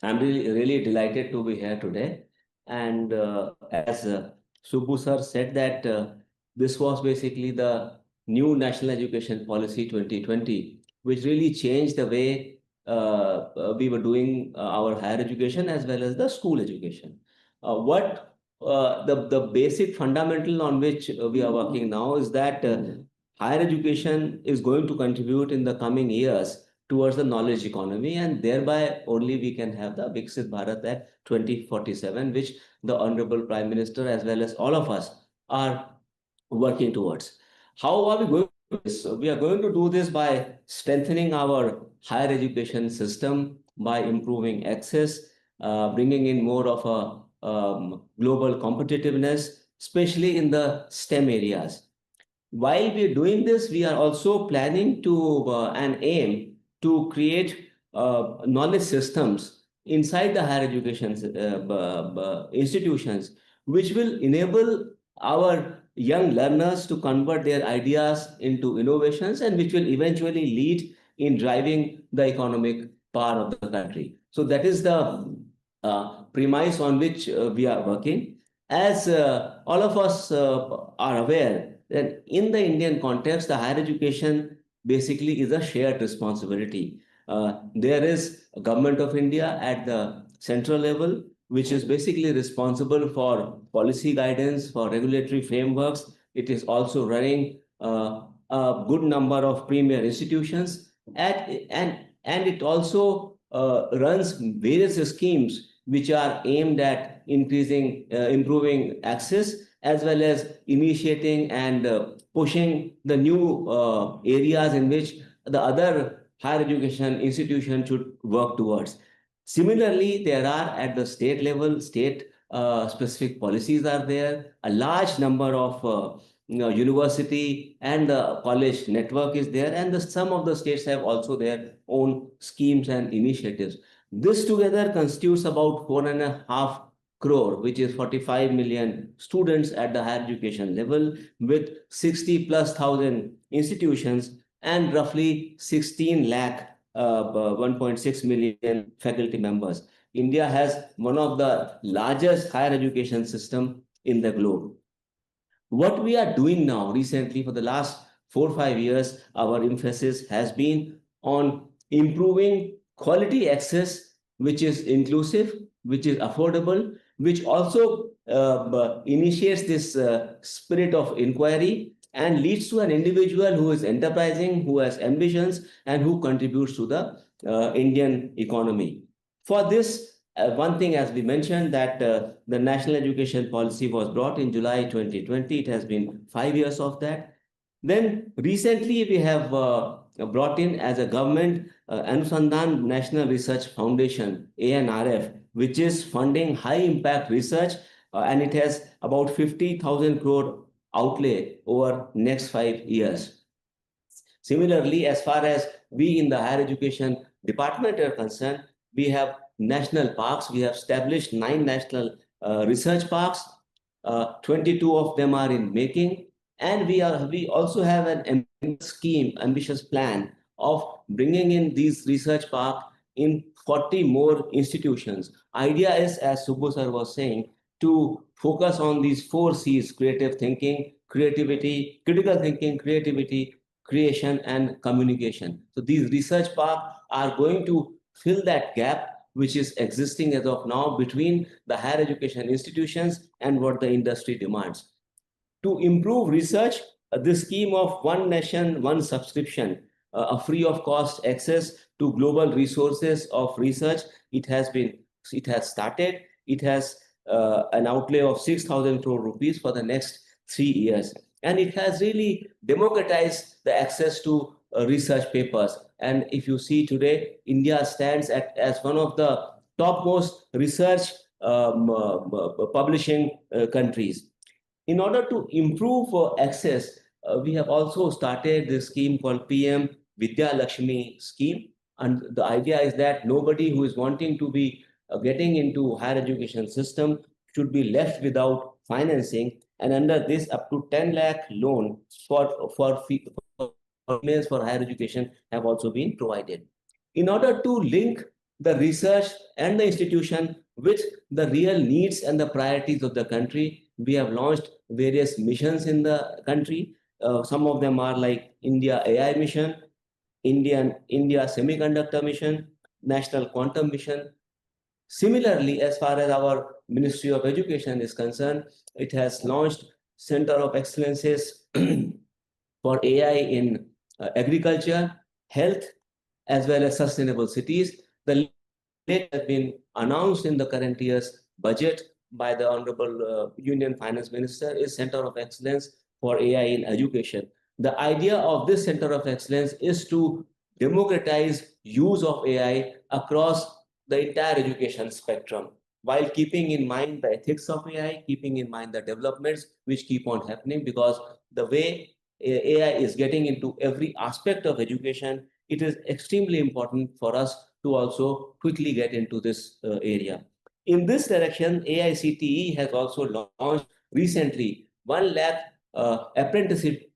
I'm really delighted to be here today. And as Subbu sir said that this was basically the new National Education Policy 2020, which really changed the way we were doing our higher education as well as the school education. What the basic fundamental on which we are working now is that higher education is going to contribute in the coming years towards the knowledge economy, and thereby only we can have the Viksit Bharat at 2047, which the Honorable Prime Minister as well as all of us are working towards. How are we going to do this? We are going to do this by strengthening our higher education system, by improving access, bringing in more of a global competitiveness, especially in the STEM areas. While we're doing this, we are also planning to and aim to create knowledge systems inside the higher education institutions, which will enable our young learners to convert their ideas into innovations and which will eventually lead in driving the economic power of the country. So that is the premise on which we are working. As all of us are aware, that in the Indian context, the higher education basically is a shared responsibility. There is a government of India at the central level, which is basically responsible for policy guidance, for regulatory frameworks. It is also running a good number of premier institutions, and it also runs various schemes which are aimed at improving access, as well as initiating and pushing the new areas in which the other higher education institution should work towards. Similarly, there are at the state level, state specific policies are there. A large number of university and the college network is there, and some of the states have also their own schemes and initiatives. This together constitutes about 4.5 crore, which is 45 million students at the higher education level, with 60 plus thousand institutions and roughly 16 lakh 1.6 million faculty members. India has one of the largest higher education system in the globe. What we are doing now recently for the last 4 or 5 years, our emphasis has been on improving quality access, which is inclusive, which is affordable, which also initiates this spirit of inquiry and leads to an individual who is enterprising, who has ambitions, and who contributes to the Indian economy. For this, one thing, as we mentioned, that the National Education Policy was brought in July 2020. It has been 5 years of that. Then recently, we have brought in as a government Anusandhan National Research Foundation, ANRF, which is funding high impact research, and it has about 50,000 crore outlay over next 5 years. Similarly, as far as we in the higher education department are concerned, we have national parks. We have established 9 national research parks. 22 of them are in making, and we also have an ambitious plan of bringing in these research parks in 40 more institutions. Idea is, as Subbu sir was saying, to focus on these 4 C's: creative thinking, creativity, critical thinking, creativity, creation, and communication. So these research parks are going to fill that gap which is existing as of now between the higher education institutions and what the industry demands. To improve research, this scheme of one nation, one subscription, a free of cost access to global resources of research, it has started. It has an outlay of 6,000 crore rupees for the next 3 years. And it has really democratized the access to research papers. And if you see today, India stands as one of the topmost research publishing countries. In order to improve access, we have also started this scheme called PM Vidya Lakshmi scheme. And the idea is that nobody who is wanting to be getting into higher education system should be left without financing. And under this, up to 10 lakh loan for females for higher education have also been provided. In order to link the research and the institution with the real needs and the priorities of the country. We have launched various missions in the country. Some of them are like India AI mission, India Semiconductor mission, National Quantum Mission. Similarly, as far as our Ministry of Education is concerned, it has launched Center of Excellences for AI in agriculture, health, as well as sustainable cities. The late has been announced in the current year's budget by the Honorable Union Finance Minister is Center of Excellence for AI in Education. The idea of this Center of Excellence is to democratize use of AI across the entire education spectrum, while keeping in mind the ethics of AI, keeping in mind the developments which keep on happening, because the way AI is getting into every aspect of education, it is extremely important for us to also quickly get into this area. In this direction, AICTE has also launched recently 1 lakh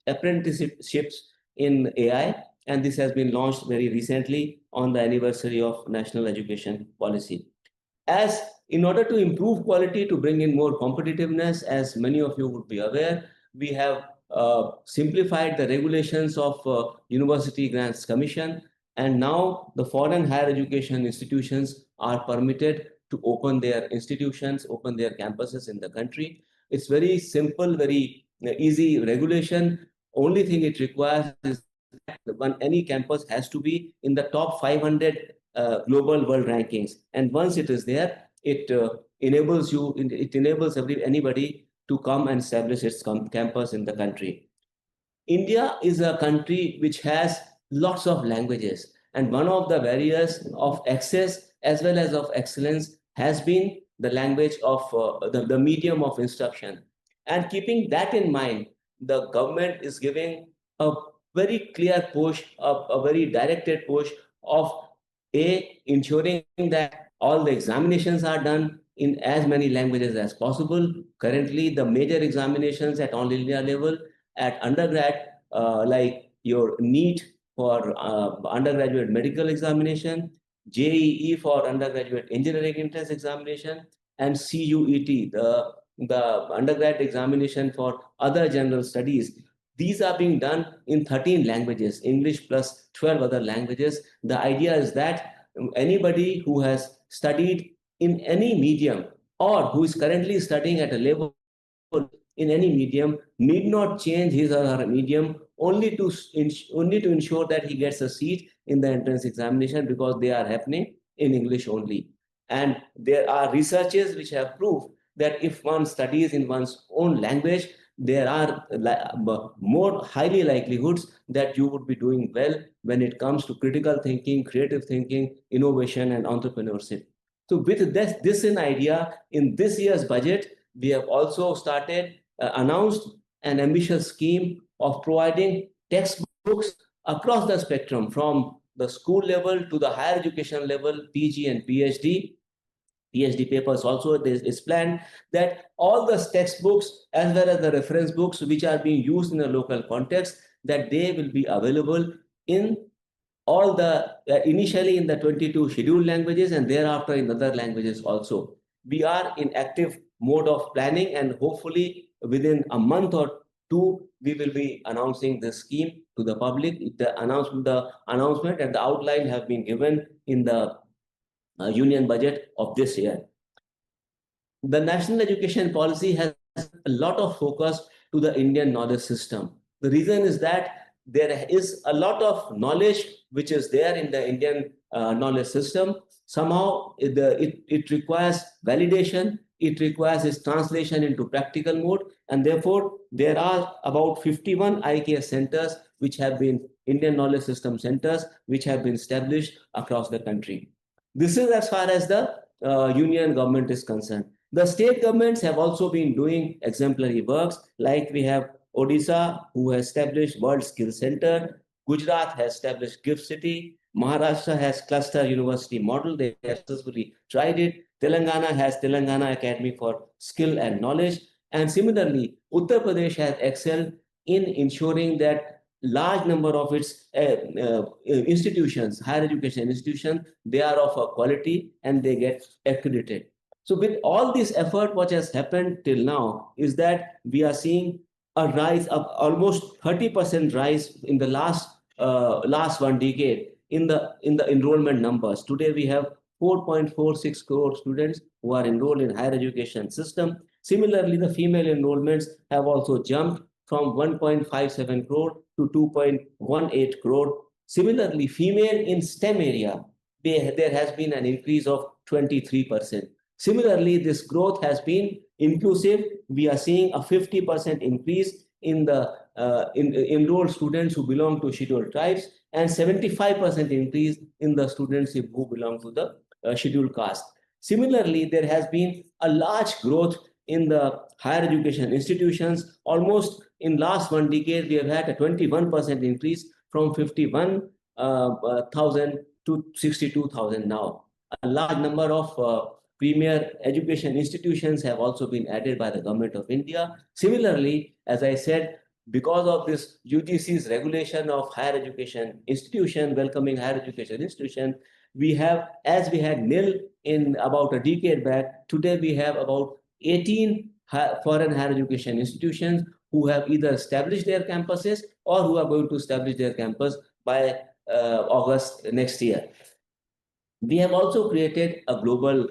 apprenticeships in AI, and this has been launched very recently on the anniversary of National Education Policy. As in order to improve quality, to bring in more competitiveness, as many of you would be aware, we have simplified the regulations of University Grants Commission, and now the foreign higher education institutions are permitted to open their institutions, open their campuses in the country. It's very simple, very easy regulation. Only thing it requires is when any campus has to be in the top 500 global world rankings, and once it is there, it enables anybody to come and establish its campus in the country. India is a country which has lots of languages, and one of the barriers of access as well as of excellence has been the language of the medium of instruction. And keeping that in mind, the government is giving a very clear push, a very directed push of ensuring that all the examinations are done in as many languages as possible. Currently, the major examinations at all India level, at undergrad, like your NEET for undergraduate medical examination, JEE for undergraduate engineering entrance examination, and CUET, the undergrad examination for other general studies. These are being done in 13 languages, English plus 12 other languages. The idea is that anybody who has studied in any medium or who is currently studying at a level in any medium need not change his or her medium only to ensure that he gets a seat in the entrance examination, because they are happening in English only. And there are researches which have proved that if one studies in one's own language, there are more highly likelihoods that you would be doing well when it comes to critical thinking, creative thinking, innovation, and entrepreneurship. So with this in idea, in this year's budget, we have also announced an ambitious scheme of providing textbooks across the spectrum, from the school level to the higher education level, PG and PhD. PhD papers also is planned, that all the textbooks as well as the reference books which are being used in a local context, that they will be available in all the initially in the 22 scheduled languages and thereafter in other languages also. We are in active mode of planning, and hopefully within a month or two, we will be announcing the scheme to the public. The announcement and the outline have been given in the union budget of this year. The national education policy has a lot of focus to the Indian knowledge system. The reason is that there is a lot of knowledge which is there in the Indian knowledge system. Somehow it requires validation, it requires its translation into practical mode, and therefore there are about 51 IKS centers which have been Indian knowledge system centers which have been established across the country. This is as far as the union government is concerned. The state governments have also been doing exemplary works, like we have Odisha, who has established World Skills Center. Gujarat has established Gift City. Maharashtra has Cluster University Model. They have successfully tried it. Telangana has Telangana Academy for Skill and Knowledge. And similarly, Uttar Pradesh has excelled in ensuring that large number of its institutions, higher education institutions, they are of a quality and they get accredited. So with all this effort, what has happened till now is that we are seeing a rise of almost 30% rise in the last 1 decade in the enrollment numbers. Today we have 4.46 crore students who are enrolled in higher education system. Similarly, the female enrollments have also jumped from 1.57 crore to 2.18 crore. Similarly, female in STEM area, there has been an increase of 23%. Similarly, this growth has been inclusive. We are seeing a 50% increase in the enrolled students who belong to scheduled tribes and 75% increase in the students who belong to the scheduled caste. Similarly, there has been a large growth in the higher education institutions. Almost in last 1 decade, we have had a 21% increase from 51,000 to 62,000 now. A large number of premier education institutions have also been added by the government of India. Similarly, as I said, because of this UGC's regulation of higher education institution, welcoming higher education institution, we have, as we had nil in about a decade back, today we have about 18 foreign higher education institutions who have either established their campuses or who are going to establish their campus by August next year. We have also created a global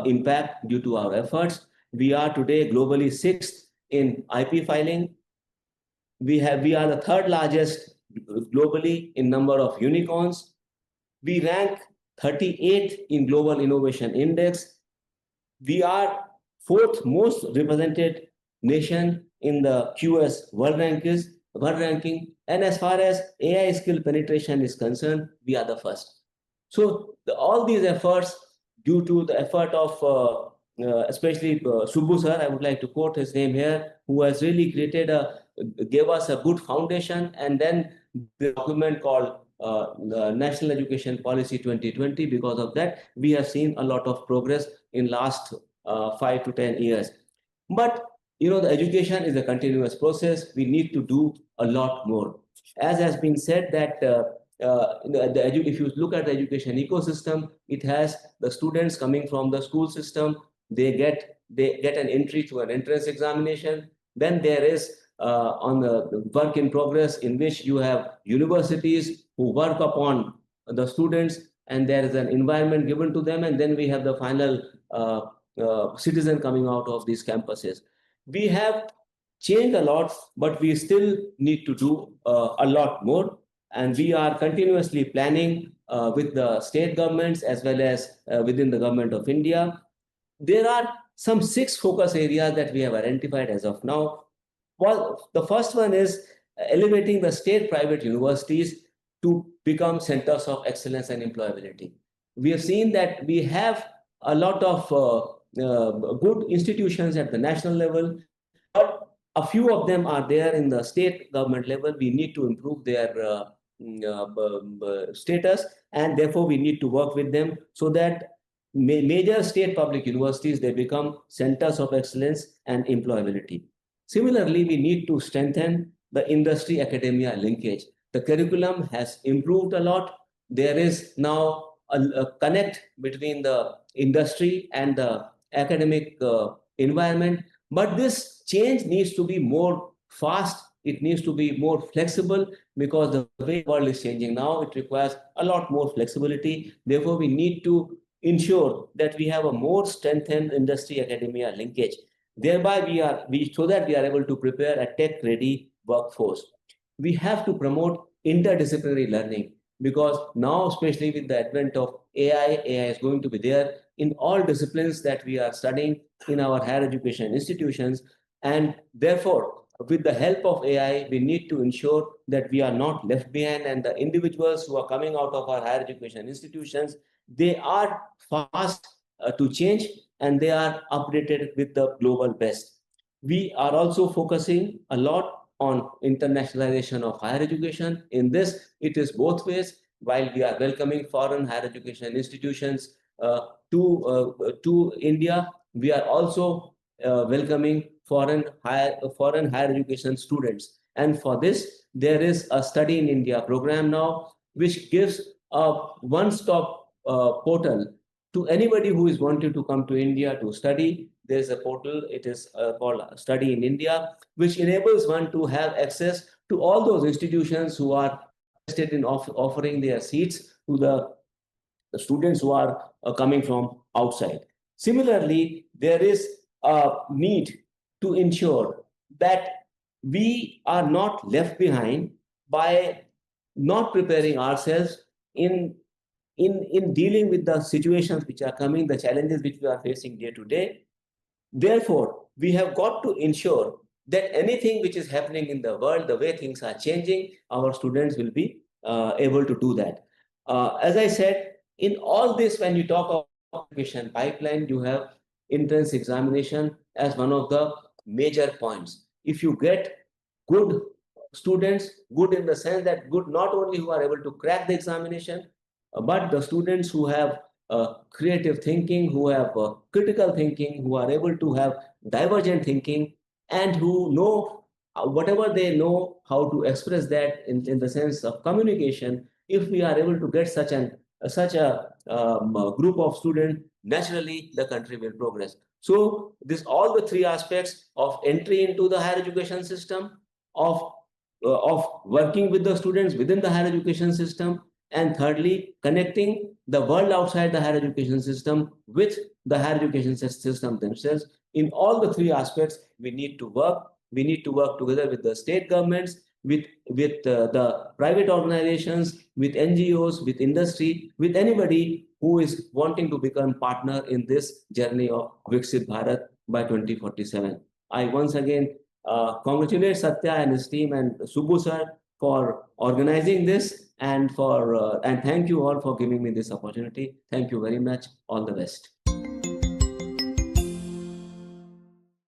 impact due to our efforts. We are today globally sixth in IP filing. We are the third largest globally in number of unicorns. We rank 38th in Global Innovation Index. We are fourth most represented nation in the QS World Ranking. And as far as AI skill penetration is concerned, we are the first. So all these efforts, due to the effort of especially Subbu sir, I would like to quote his name here, who has really gave us a good foundation, and then the document called the National Education Policy 2020. Because of that, we have seen a lot of progress in last 5 to 10 years. But the education is a continuous process. We need to do a lot more. As has been said that if you look at the education ecosystem, it has the students coming from the school system. They get an entry to an entrance examination. Then there is on the work in progress, in which you have universities who work upon the students, and there is an environment given to them, and then we have the final citizen coming out of these campuses. We have changed a lot, but we still need to do a lot more. And we are continuously planning with the state governments as well as within the government of India. There are some 6 focus areas that we have identified as of now. Well, the first one is elevating the state private universities to become centers of excellence and employability. We have seen that we have a lot of good institutions at the national level, but a few of them are there in the state government level. We need to improve their status, and therefore we need to work with them so that major state public universities, they become centers of excellence and employability. Similarly, we need to strengthen the industry academia linkage. The curriculum has improved a lot. There is now a connect between the industry and the academic environment, but this change needs to be more fast. It needs to be more flexible, because the way the world is changing now, it requires a lot more flexibility. Therefore, we need to ensure that we have a more strengthened industry academia linkage. Thereby, so that we are able to prepare a tech-ready workforce. We have to promote interdisciplinary learning, because now, especially with the advent of AI is going to be there in all disciplines that we are studying in our higher education institutions. And therefore, with the help of AI, we need to ensure that we are not left behind, and the individuals who are coming out of our higher education institutions, they are fast to change, and they are updated with the global best. We are also focusing a lot on internationalization of higher education. In this, it is both ways. While we are welcoming foreign higher education institutions to India, we are also welcoming foreign higher education students. And for this, there is a Study in India program now, which gives a one-stop portal to anybody who is wanting to come to India to study. There's a portal, it is called Study in India, which enables one to have access to all those institutions who are interested in offering their seats to the students who are coming from outside. Similarly, there is a need to ensure that we are not left behind by not preparing ourselves in dealing with the situations which are coming, the challenges which we are facing day to day. Therefore, we have got to ensure that anything which is happening in the world, the way things are changing, our students will be able to do that. As I said, in all this, when you talk about education pipeline, you have entrance examination as one of the major points. If you get good students, good in the sense that good not only who are able to crack the examination, but the students who have creative thinking, who have critical thinking, who are able to have divergent thinking, and who know whatever they know how to express that in the sense of communication. If we are able to get such a group of students, naturally the country will progress. So this all the three aspects of entry into the higher education system, of working with the students within the higher education system, and thirdly, connecting the world outside the higher education system with the higher education system themselves. In all the three aspects, we need to work. We need to work together with the state governments, with the private organizations, with NGOs, with industry, with anybody who is wanting to become partner in this journey of Viksit Bharat by 2047. I once again congratulate Satya and his team and Subbu sir for organizing this, and thank you all for giving me this opportunity. Thank you very much. All the best.